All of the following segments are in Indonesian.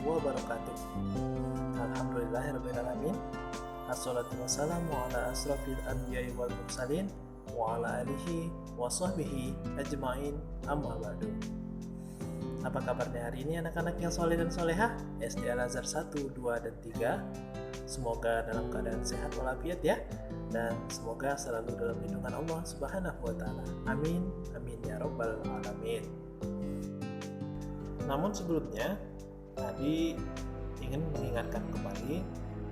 wabarakatuh. Alhamdulillahirrahmanirrahim. Assalatu wassalamu ala asrafil anbiya'i wal mursalin wa ala alihi wa sahbihi ajma'in, amma ba'du. Apa kabarnya hari ini anak-anak yang soleh dan solehah SD Al-Azhar 1, 2, dan 3? Semoga dalam keadaan sehat walafiat ya, dan semoga selalu dalam lindungan Allah Subhanahu wa ta'ala. Amin, amin ya rabbal alamin. Namun sebelumnya, Abi ingin mengingatkan kembali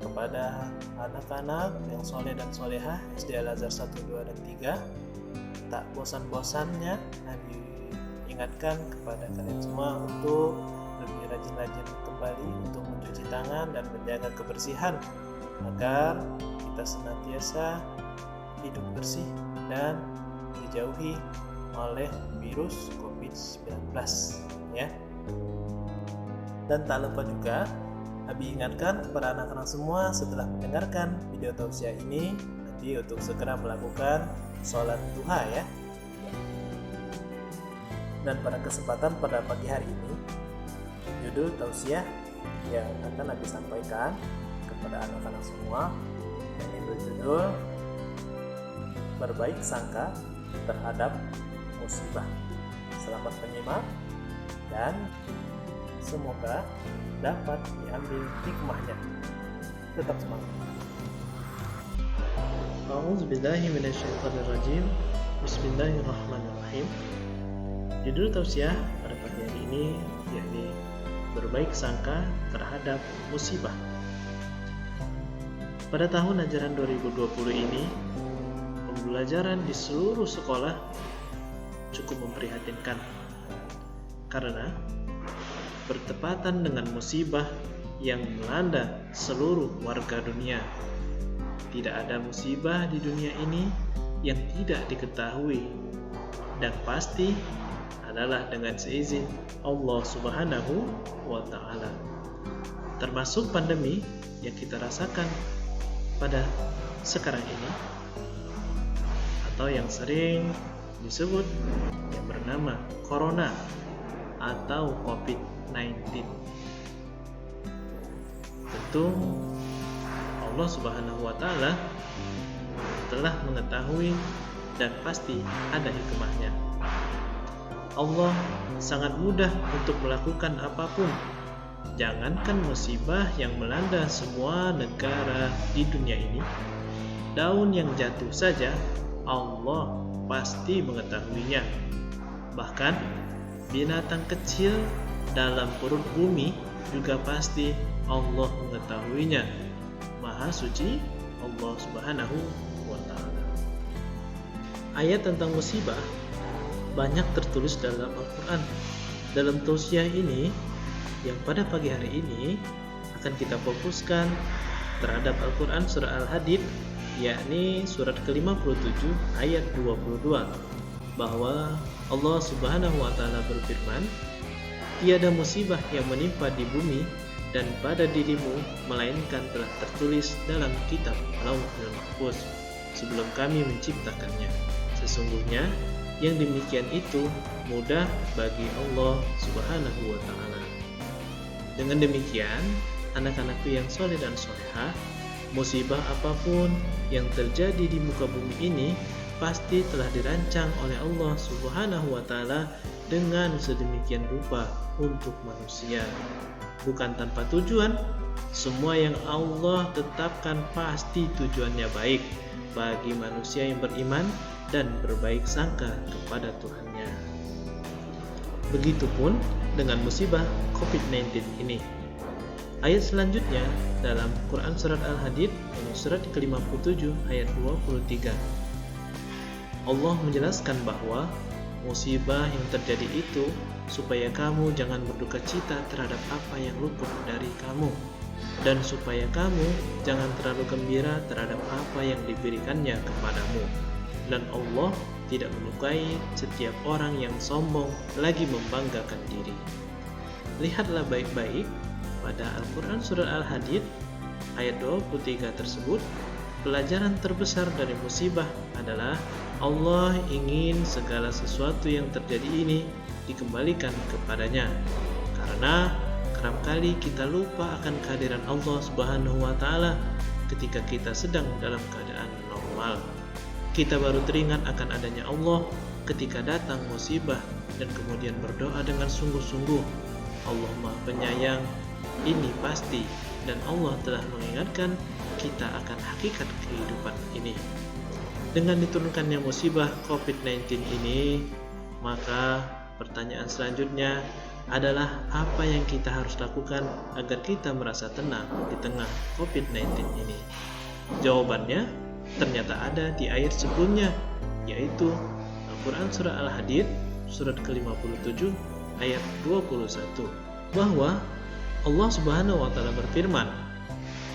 kepada anak-anak yang soleh dan solehah SD Al-Azhar 1, 2, dan 3, tak bosan-bosannya Abi ingatkan kepada kalian semua untuk lebih rajin-rajin kembali untuk mencuci tangan dan menjaga kebersihan agar kita senantiasa hidup bersih dan dijauhi oleh virus COVID-19 ya. Dan tak lupa juga Abi ingatkan kepada anak-anak semua setelah mendengarkan video tausiah ini nanti untuk segera melakukan sholat duha ya. Dan pada kesempatan pada pagi hari ini, judul tausiah yang akan Abi sampaikan kepada anak-anak semua yang berjudul berbaik sangka terhadap musibah. Selamat menyimak dan semoga dapat diambil hikmahnya. Tetap semangat. A'udzubillahi minasyaitonirrajim. Bismillahirrahmanirrahim. Judul tausiah pada pagi hari ini yakni berbaik sangka terhadap musibah. Pada tahun ajaran 2020 ini, pembelajaran di seluruh sekolah cukup memprihatinkan karena bertepatan dengan musibah yang melanda seluruh warga dunia. Tidak ada musibah di dunia ini yang tidak diketahui dan pasti adalah dengan seizin Allah Subhanahu wa ta'ala. Termasuk pandemi yang kita rasakan pada sekarang ini atau yang sering disebut yang bernama Corona atau COVID-19. Tentu Allah Subhanahu wa ta'ala telah mengetahui dan pasti ada hikmahnya. Allah sangat mudah untuk melakukan apapun. Jangankan musibah yang melanda semua negara di dunia ini, daun yang jatuh saja Allah pasti mengetahuinya. Bahkan binatang kecil dalam perut bumi juga pasti Allah mengetahuinya. Maha suci Allah Subhanahu wa ta'ala. Ayat tentang musibah banyak tertulis dalam Al-Quran. Dalam tausiah ini yang pada pagi hari ini akan kita fokuskan terhadap Al-Quran surah Al-Hadid, yakni surat ke-57 ayat 22, bahwa Allah Subhanahu wa ta'ala berfirman, tiada musibah yang menimpa di bumi dan pada dirimu melainkan telah tertulis dalam kitab Lauhul Mahfuz sebelum kami menciptakannya. Sesungguhnya yang demikian itu mudah bagi Allah Subhanahu wa ta'ala. Dengan demikian, anak-anakku yang soleh dan solehah, musibah apapun yang terjadi di muka bumi ini pasti telah dirancang oleh Allah Subhanahu wa ta'ala dengan sedemikian rupa untuk manusia. Bukan tanpa tujuan, semua yang Allah tetapkan pasti tujuannya baik bagi manusia yang beriman dan berbaik sangka kepada Tuhannya. Begitupun dengan musibah COVID-19 ini. Ayat selanjutnya dalam Quran surat Al-Hadid, surat ke-57 ayat 23. Allah menjelaskan bahwa musibah yang terjadi itu supaya kamu jangan berduka cita terhadap apa yang luput dari kamu, dan supaya kamu jangan terlalu gembira terhadap apa yang diberikannya kepadamu. Dan Allah tidak menyukai setiap orang yang sombong lagi membanggakan diri. Lihatlah baik-baik pada Al-Quran surah Al-Hadid ayat 23 tersebut. Pelajaran terbesar dari musibah adalah Allah ingin segala sesuatu yang terjadi ini dikembalikan kepadanya, karena kerap kali kita lupa akan kehadiran Allah Subhanahu wa Ta'ala ketika kita sedang dalam keadaan normal. Kita baru teringat akan adanya Allah ketika datang musibah dan kemudian berdoa dengan sungguh-sungguh. Allah Maha Penyayang, ini pasti, dan Allah telah mengingatkan kita akan hakikat kehidupan ini. Dengan diturunkannya musibah COVID-19 ini, maka pertanyaan selanjutnya adalah apa yang kita harus lakukan agar kita merasa tenang di tengah COVID-19 ini? Jawabannya ternyata ada di ayat sebelumnya, yaitu Al-Quran Surah Al-Hadid surat ke-57 ayat 21, bahwa Allah Subhanahu wa Ta'ala berfirman,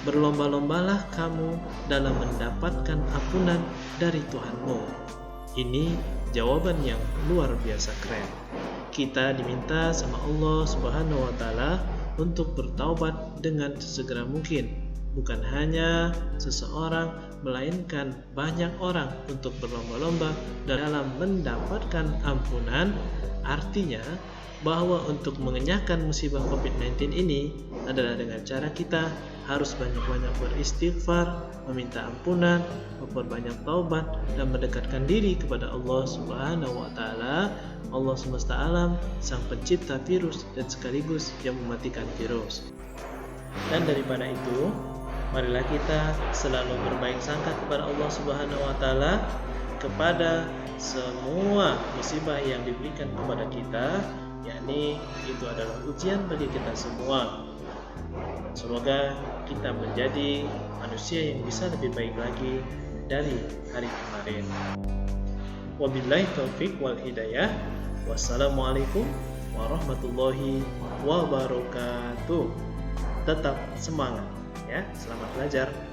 "Berlomba-lombalah kamu dalam mendapatkan ampunan dari Tuhanmu." Ini jawaban yang luar biasa keren. Kita diminta sama Allah Subhanahu wa Ta'ala untuk bertaubat dengan sesegera mungkin. Bukan hanya seseorang, melainkan banyak orang untuk berlomba-lomba dalam mendapatkan ampunan. Artinya bahwa untuk mengenyahkan musibah COVID-19 ini adalah dengan cara kita harus banyak-banyak beristighfar, meminta ampunan, memperbanyak taubat, dan mendekatkan diri kepada Allah Subhanahu wa Ta'ala, Allah semesta alam, sang pencipta virus dan sekaligus yang mematikan virus. Dan daripada itu, marilah kita selalu berbaik sangka kepada Allah Subhanahu wa Ta'ala, kepada semua musibah yang diberikan kepada kita, yakni itu adalah ujian bagi kita semua. Semoga kita menjadi manusia yang bisa lebih baik lagi dari hari kemarin. Wabillahi taufik wal hidayah. Wassalamualaikum warahmatullahi wabarakatuh. Tetap semangat ya, selamat belajar.